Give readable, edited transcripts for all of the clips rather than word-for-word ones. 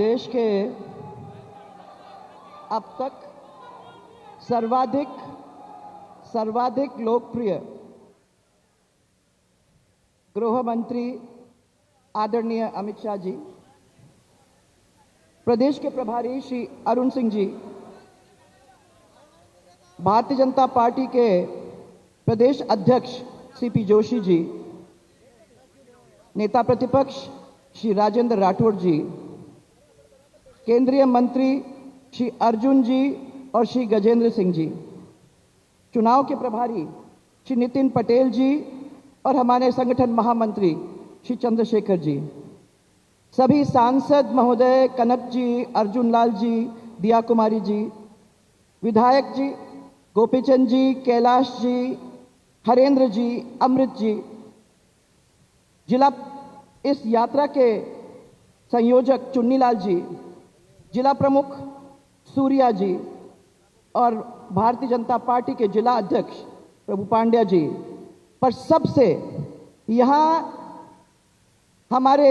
देश के अब तक सर्वाधिक लोकप्रिय गृह मंत्री आदरणीय अमित शाह जी, प्रदेश के प्रभारी श्री अरुण सिंह जी, भारतीय जनता पार्टी के प्रदेश अध्यक्ष सीपी जोशी जी, नेता प्रतिपक्ष श्री राजेंद्र राठौड़ जी, केंद्रीय मंत्री श्री अर्जुन जी और श्री गजेंद्र सिंह जी, चुनाव के प्रभारी श्री नितिन पटेल जी और हमारे संगठन महामंत्री श्री चंद्रशेखर जी, सभी सांसद महोदय कनक जी, अर्जुन लाल जी, दिया कुमारी जी, विधायक जी गोपीचंद जी, कैलाश जी, हरेंद्र जी, अमृत जी, इस यात्रा के संयोजक चुन्नीलाल जी, जिला प्रमुख सूर्या जी और भारतीय जनता पार्टी के जिला अध्यक्ष प्रभु पांड्या जी, पर सबसे यहाँ हमारे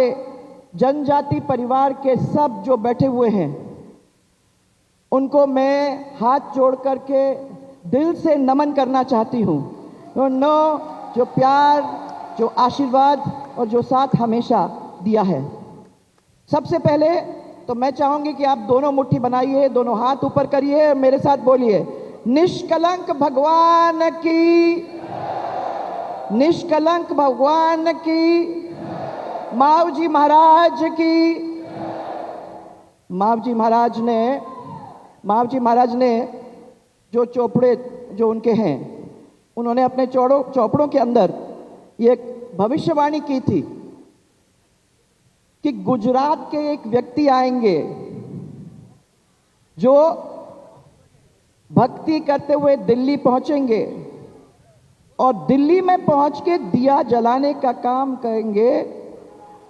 जनजाति परिवार के सब जो बैठे हुए हैं उनको मैं हाथ जोड़ करके दिल से नमन करना चाहती हूँ। जो प्यार, जो आशीर्वाद और जो साथ हमेशा दिया है। सबसे पहले तो मैं चाहूंगी कि आप दोनों मुट्ठी बनाइए, दोनों हाथ ऊपर करिए और मेरे साथ बोलिए, निष्कलंक भगवान की, निष्कलंक भगवान की, मावजी महाराज की। मावजी महाराज ने जो चौपड़े जो उनके हैं, उन्होंने अपने चौपड़ों के अंदर ये भविष्यवाणी की थी कि गुजरात के एक व्यक्ति आएंगे जो भक्ति करते हुए दिल्ली पहुंचेंगे और दिल्ली में पहुंच के दिया जलाने का काम करेंगे।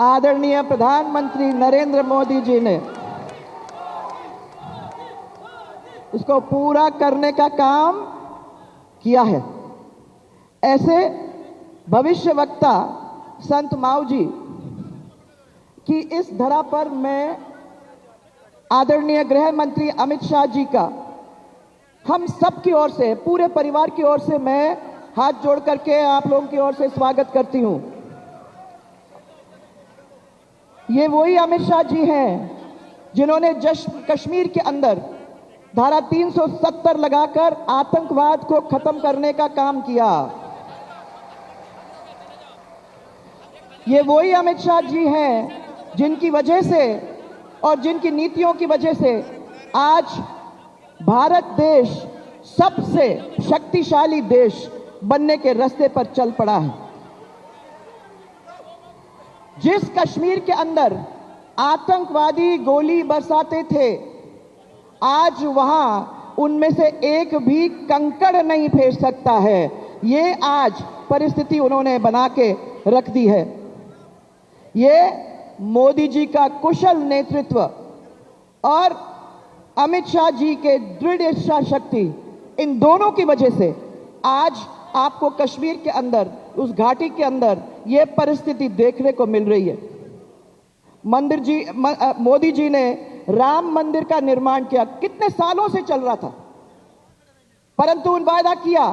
आदरणीय प्रधानमंत्री नरेंद्र मोदी जी ने इसको पूरा करने का काम किया है। ऐसे भविष्य वक्ता संत मावजी कि इस धरा पर मैं आदरणीय गृह मंत्री अमित शाह जी का हम सब की ओर से, पूरे परिवार की ओर से मैं हाथ जोड़ करके आप लोगों की ओर से स्वागत करती हूं। ये वही अमित शाह जी हैं जिन्होंने कश्मीर के अंदर धारा 370 लगाकर आतंकवाद को खत्म करने का काम किया। ये वही अमित शाह जी हैं जिनकी वजह से और जिनकी नीतियों की वजह से आज भारत देश सबसे शक्तिशाली देश बनने के रास्ते पर चल पड़ा है। जिस कश्मीर के अंदर आतंकवादी गोली बरसाते थे, आज वहां उनमें से एक भी कंकड़ नहीं फेर सकता है। ये आज परिस्थिति उन्होंने बना के रख दी है। ये मोदी जी का कुशल नेतृत्व और अमित शाह जी के दृढ़ इच्छा शक्ति, इन दोनों की वजह से आज आपको कश्मीर के अंदर, उस घाटी के अंदर ये परिस्थिति देखने को मिल रही है। मोदी जी ने राम मंदिर का निर्माण किया, कितने सालों से चल रहा था, परंतु उन वादा किया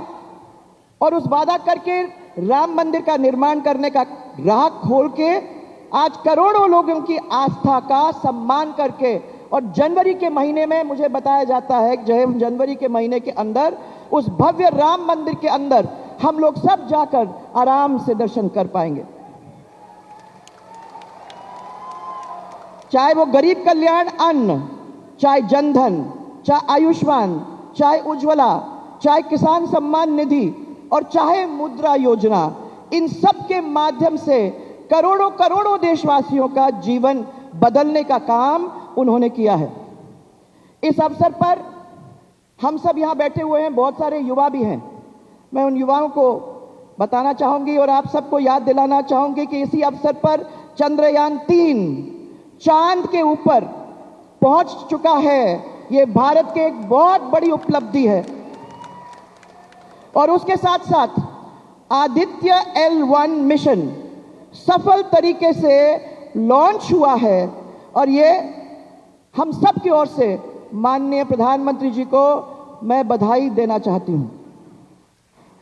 और उस वादा करके राम मंदिर का निर्माण करने का राह खोल के आज करोड़ों लोगों की आस्था का सम्मान करके, और जनवरी के महीने में मुझे बताया जाता है कि जनवरी के महीने के अंदर उस भव्य राम मंदिर के अंदर हम लोग सब जाकर आराम से दर्शन कर पाएंगे। चाहे वो गरीब कल्याण अन्न, चाहे जनधन, चाहे आयुष्मान, चाहे उज्ज्वला, चाहे किसान सम्मान निधि और चाहे मुद्रा योजना, इन सब के माध्यम से करोड़ों करोड़ों देशवासियों का जीवन बदलने का काम उन्होंने किया है। इस अवसर पर हम सब यहां बैठे हुए हैं, बहुत सारे युवा भी हैं। मैं उन युवाओं को बताना चाहूंगी और आप सबको याद दिलाना चाहूंगी कि इसी अवसर पर चंद्रयान 3 चांद के ऊपर पहुंच चुका है। ये भारत की एक बहुत बड़ी उपलब्धि है। और उसके साथ साथ आदित्य L1 मिशन सफल तरीके से लॉन्च हुआ है और ये हम सब की ओर से माननीय प्रधानमंत्री जी को मैं बधाई देना चाहती हूं।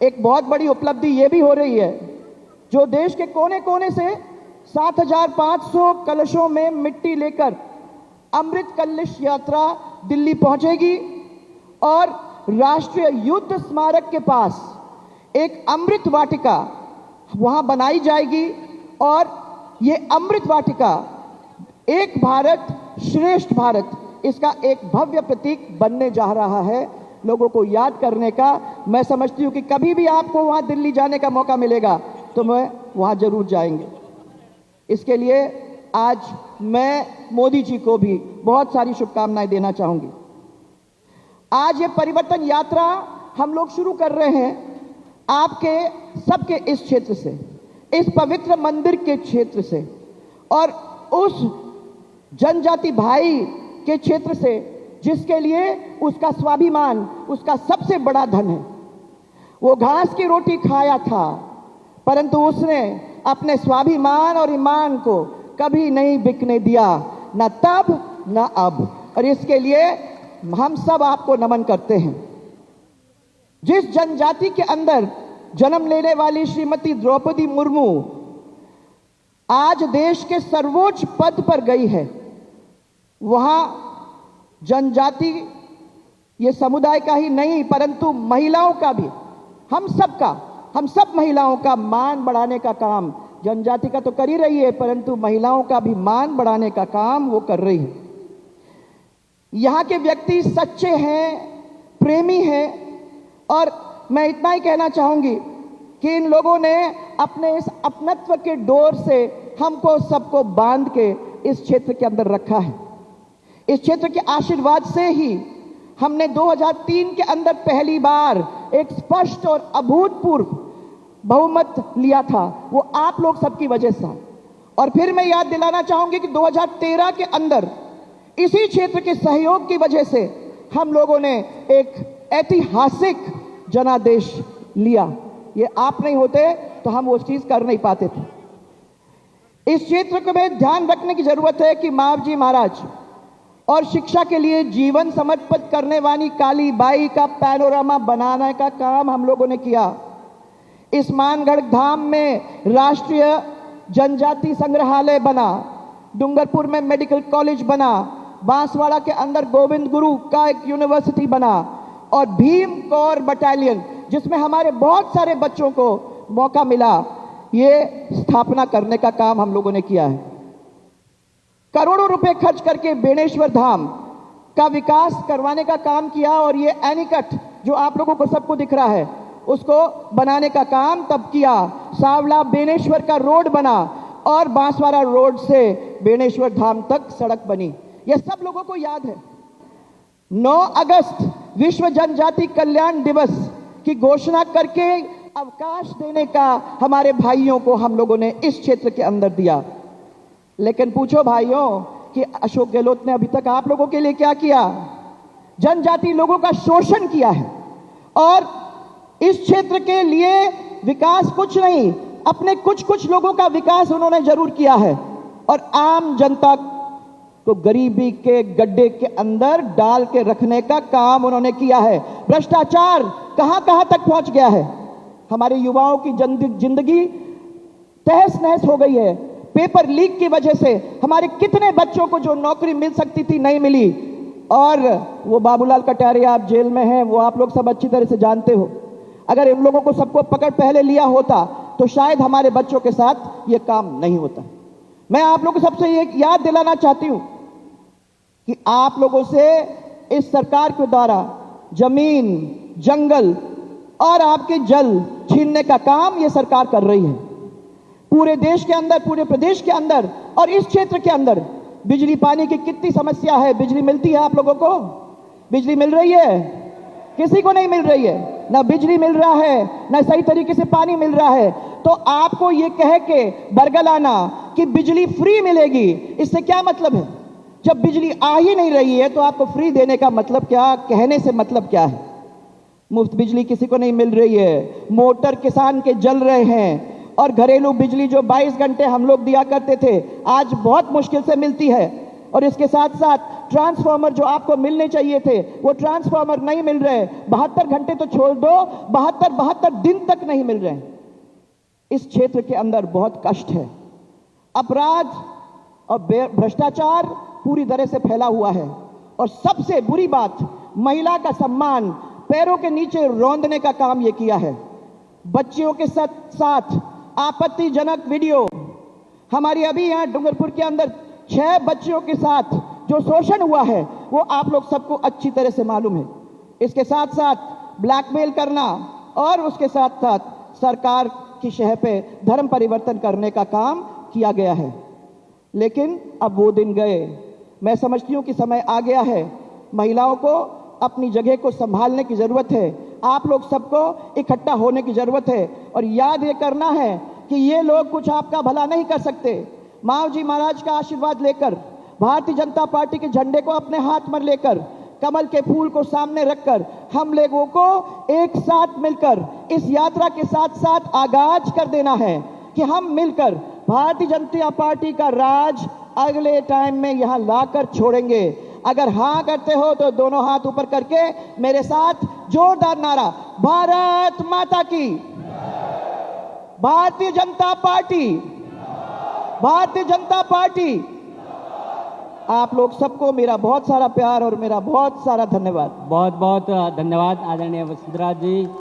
एक बहुत बड़ी उपलब्धि ये भी हो रही है, जो देश के कोने कोने से 7,500 कलशों में मिट्टी लेकर अमृत कलश यात्रा दिल्ली पहुंचेगी और राष्ट्रीय युद्ध स्मारक के पास एक अमृत वाटिका वहां बनाई जाएगी और ये अमृत वाटिका एक भारत श्रेष्ठ भारत, इसका एक भव्य प्रतीक बनने जा रहा है। लोगों को याद करने का, मैं समझती हूं कि कभी भी आपको वहां दिल्ली जाने का मौका मिलेगा तो मैं वहां जरूर जाएंगे। इसके लिए आज मैं मोदी जी को भी बहुत सारी शुभकामनाएं देना चाहूंगी। आज ये परिवर्तन यात्रा हम लोग शुरू कर रहे हैं आपके सबके इस क्षेत्र से, इस पवित्र मंदिर के क्षेत्र से और उस जनजाति भाई के क्षेत्र से जिसके लिए उसका स्वाभिमान उसका सबसे बड़ा धन है। वो घास की रोटी खाया था, परंतु उसने अपने स्वाभिमान और ईमान को कभी नहीं बिकने दिया, न तब न अब। और इसके लिए हम सब आपको नमन करते हैं। जिस जनजाति के अंदर जन्म लेने वाली श्रीमती द्रौपदी मुर्मू आज देश के सर्वोच्च पद पर गई है, वहां जनजाति ये समुदाय का ही नहीं परंतु महिलाओं का भी, हम सब महिलाओं का मान बढ़ाने का काम, जनजाति का तो कर ही रही है परंतु महिलाओं का भी मान बढ़ाने का काम वो कर रही है। यहां के व्यक्ति सच्चे हैं, प्रेमी हैं और मैं इतना ही कहना चाहूंगी कि इन लोगों ने अपने इस अपनत्व के डोर से हमको सबको बांध के इस क्षेत्र के अंदर रखा है। इस क्षेत्र के आशीर्वाद से ही हमने 2003 के अंदर पहली बार एक स्पष्ट और अभूतपूर्व बहुमत लिया था, वो आप लोग सबकी वजह से। और फिर मैं याद दिलाना चाहूंगी कि 2013 के अंदर इसी क्षेत्र के सहयोग की वजह से हम लोगों ने एक ऐतिहासिक जनादेश लिया। ये आप नहीं होते तो हम वो चीज कर नहीं पाते थे। इस क्षेत्र को में ध्यान रखने की जरूरत है कि मावजी महाराज और शिक्षा के लिए जीवन समर्पित करने वाली काली बाई का पैनोरामा बनाने का काम हम लोगों ने किया। इस मानगढ़ धाम में राष्ट्रीय जनजाति संग्रहालय बना, डूंगरपुर में मेडिकल कॉलेज बना, बांसवाड़ा के अंदर गोविंद गुरु का एक यूनिवर्सिटी बना और भीम कौर बटालियन जिसमें हमारे बहुत सारे बच्चों को मौका मिला, ये स्थापना करने का काम हम लोगों ने किया है। करोड़ों रुपए खर्च करके बेणेश्वर धाम का विकास करवाने का काम किया और ये एनीकट जो आप लोगों को सबको दिख रहा है उसको बनाने का काम तब किया। सावला बेणेश्वर का रोड बना और बांसवाड़ा रोड से बेणेश्वर धाम तक सड़क बनी। यह सब लोगों को याद है। 9 अगस्त विश्व जनजाति कल्याण दिवस की घोषणा करके अवकाश देने का हमारे भाइयों को हम लोगों ने इस क्षेत्र के अंदर दिया। लेकिन पूछो भाइयों कि अशोक गहलोत ने अभी तक आप लोगों के लिए क्या किया? जनजाति लोगों का शोषण किया है और इस क्षेत्र के लिए विकास कुछ नहीं, अपने कुछ लोगों का विकास उन्होंने जरूर किया है और आम जनता को गरीबी के गड्ढे के अंदर डाल के रखने का काम उन्होंने किया है। भ्रष्टाचार कहां कहां तक पहुंच गया है। हमारे युवाओं की जिंदगी तहस नहस हो गई है। पेपर लीक की वजह से हमारे कितने बच्चों को जो नौकरी मिल सकती थी नहीं मिली। और वो बाबूलाल कटारिया आप जेल में हैं, वो आप लोग सब अच्छी तरह से जानते हो। अगर इन लोगों को सबको पकड़ पहले लिया होता तो शायद हमारे बच्चों के साथ ये काम नहीं होता। मैं आप लोगों को सबसे ये याद दिलाना चाहती हूं कि आप लोगों से इस सरकार के द्वारा जमीन, जंगल और आपके जल छीनने का काम ये सरकार कर रही है। पूरे देश के अंदर, पूरे प्रदेश के अंदर और इस क्षेत्र के अंदर बिजली पानी की कितनी समस्या है। बिजली मिलती है आप लोगों को? बिजली मिल रही है? किसी को नहीं मिल रही है। ना बिजली मिल रहा है, ना सही तरीके से पानी मिल रहा है। तो आपको ये कह के बरगलाना कि बिजली फ्री मिलेगी, इससे क्या मतलब है? जब बिजली आ ही नहीं रही है तो आपको फ्री देने का मतलब क्या, कहने से मतलब क्या है? मुफ्त बिजली किसी को नहीं मिल रही है। मोटर किसान के जल रहे हैं और घरेलू बिजली जो 22 घंटे हम लोग दिया करते थे आज बहुत मुश्किल से मिलती है। और इसके साथ साथ ट्रांसफार्मर जो आपको मिलने चाहिए थे वो ट्रांसफार्मर नहीं मिल रहे। 72 घंटे तो छोड़ दो, 72 दिन तक नहीं मिल रहे। इस क्षेत्र के अंदर बहुत कष्ट है। अपराध और भ्रष्टाचार पूरी तरह से फैला हुआ है और सबसे बुरी बात, महिला का सम्मान पैरों के नीचे रौंदने का काम यह किया है। बच्चियों के साथ आपत्तिजनक वीडियो, हमारी अभी यहां डूंगरपुर के अंदर 6 बच्चियों के साथ जो शोषण हुआ है वो आप लोग सबको अच्छी तरह से मालूम है। इसके साथ साथ ब्लैकमेल करना और उसके साथ साथ सरकार की शह पे धर्म परिवर्तन करने का काम किया गया है। लेकिन अब वो दिन गए। मैं समझती हूं कि समय आ गया है। महिलाओं को अपनी जगह को संभालने की जरूरत है। आप लोग सबको इकट्ठा होने की जरूरत है और याद ये करना है कि ये लोग कुछ आपका भला नहीं कर सकते। माँ जी महाराज का आशीर्वाद लेकर, भारतीय जनता पार्टी के झंडे को अपने हाथ में लेकर, कमल के फूल को सामने रखकर हम लोगों को एक साथ मिलकर इस यात्रा के साथ साथ आगाज कर देना है कि हम मिलकर भारतीय जनता पार्टी का राज अगले टाइम में यहां लाकर छोड़ेंगे। अगर हां करते हो तो दोनों हाथ ऊपर करके मेरे साथ जोरदार नारा, भारत माता की, भारतीय जनता पार्टी, भारतीय जनता पार्टी। आप लोग सबको मेरा बहुत सारा प्यार और मेरा बहुत सारा धन्यवाद। बहुत बहुत धन्यवाद आदरणीय वसुंधरा जी।